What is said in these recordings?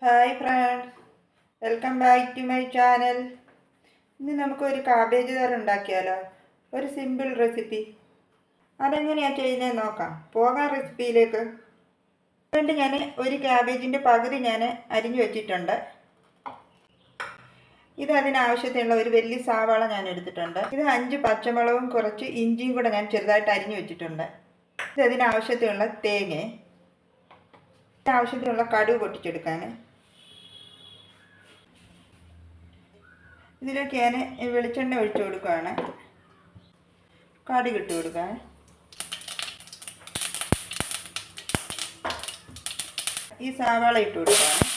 Hi friends, welcome back to my channel. ഇന്ന് നമുക്കൊരു cabbage തോരൻ ഉണ്ടാക്കിയാലോ. ഒരു സിമ്പിൾ റെസിപ്പി. അതെങ്ങനെയാണ് ചെയ്യുന്നത് നോക്കാം. പോകാം റെസിപ്പിയിലേക്ക്. അതുകൊണ്ട് ഞാൻ ഒരു ക്യാബേജിൻ്റെ പകുതി ഞാൻ അരിഞ്ഞു വെച്ചിട്ടുണ്ട്. ഇത് അതിനാവശ്യത്തിനുള്ള ഒരു വലിയ സവാള ഞാൻ എടുത്തിട്ടുണ്ട്. ഇത് 5 പച്ചമുളകും കുറച്ച് ഇഞ്ചിയും കൂടെ ഞാൻ ചെറുതായിട്ട് അരിഞ്ഞു വെച്ചിട്ടുണ്ട്. ഇത് അതിനാവശ്യത്തിനുള്ള തേങ്ങ, ആവശ്യത്തിനുള്ള കടുക് പൊട്ടിച്ചെടുക്കാൻ. ഇതിലേക്ക് ഞാൻ വെളിച്ചെണ്ണ ഒഴിച്ചു കൊടുക്കുകയാണ്. കടുക് ഇട്ട് കൊടുക്കാൻ. ഈ സവാള ഇട്ട് കൊടുക്കുകയാണ്.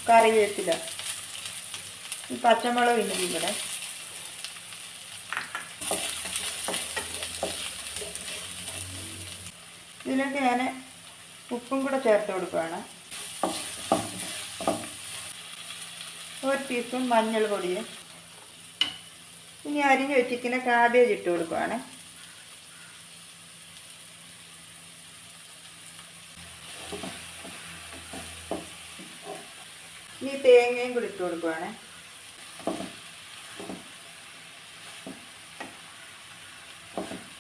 കറിവേപ്പില, ഈ പച്ചമുളക് ഇഞ്ചി ഇവിടെ. ഇതിലേക്ക് ഞാൻ ഉപ്പും കൂടെ ചേർത്ത് കൊടുക്കുകയാണ്. 1 ടീസ്പൂൺ മഞ്ഞൾ പൊടി. ഇനി അരിഞ്ഞ് വെച്ചിരിക്കുന്ന കാബേജ് ഇട്ട് കൊടുക്കുകയാണ്. ഇനി തേങ്ങയും കൂടി ഇട്ട് കൊടുക്കുകയാണ്.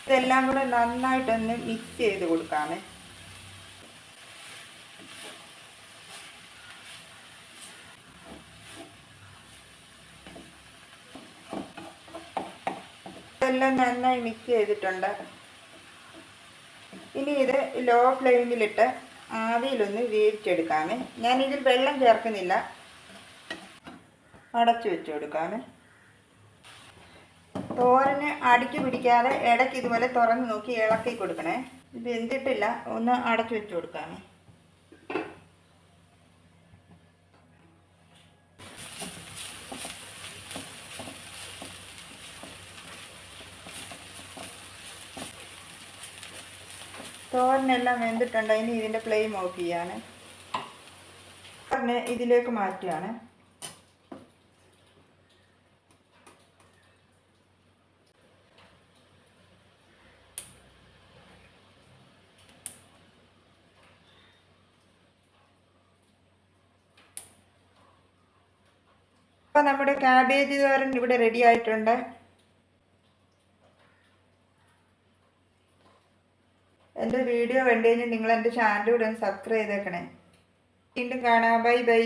ഇതെല്ലാം കൂടെ നന്നായിട്ടൊന്ന് മിക്സ് ചെയ്ത് കൊടുക്കാമേ. എല്ലാം നന്നായി മിക്സ് ചെയ്തിട്ടുണ്ട്. ഇനി ഇത് ലോ ഫ്ലെയിമിലിട്ട് ആവിയിലൊന്ന് വേവിച്ചെടുക്കാമേ. ഞാനിതിൽ വെള്ളം ചേർക്കുന്നില്ല. അടച്ചു വെച്ച് കൊടുക്കാമേ. തോരന് അടിക്ക് പിടിക്കാതെ ഇടയ്ക്ക് ഇതുപോലെ തുറന്ന് നോക്കി ഇളക്കി കൊടുക്കണേ. ഇത് വെന്തിട്ടില്ല, ഒന്ന് അടച്ചു വെച്ച് കൊടുക്കാമേ. തോരനെല്ലാം വെന്തിട്ടുണ്ട്. ഇനി ഇതിൻ്റെ ഫ്ലെയിം ഓഫ് ചെയ്യാണ്. തോരനെ ഇതിലേക്ക് മാറ്റുകയാണ്. അപ്പോൾ നമ്മുടെ കാബേജ് തോരൻ ഇവിടെ റെഡി ആയിട്ടുണ്ട്. എൻ്റെ വീഡിയോ കണ്ടു കഴിഞ്ഞാൽ നിങ്ങൾ എൻ്റെ ചാനൽ കൂടെ ഒന്ന് സബ്സ്ക്രൈബ് ചെയ്തേക്കണേ. വീണ്ടും കാണാം. Bye bye.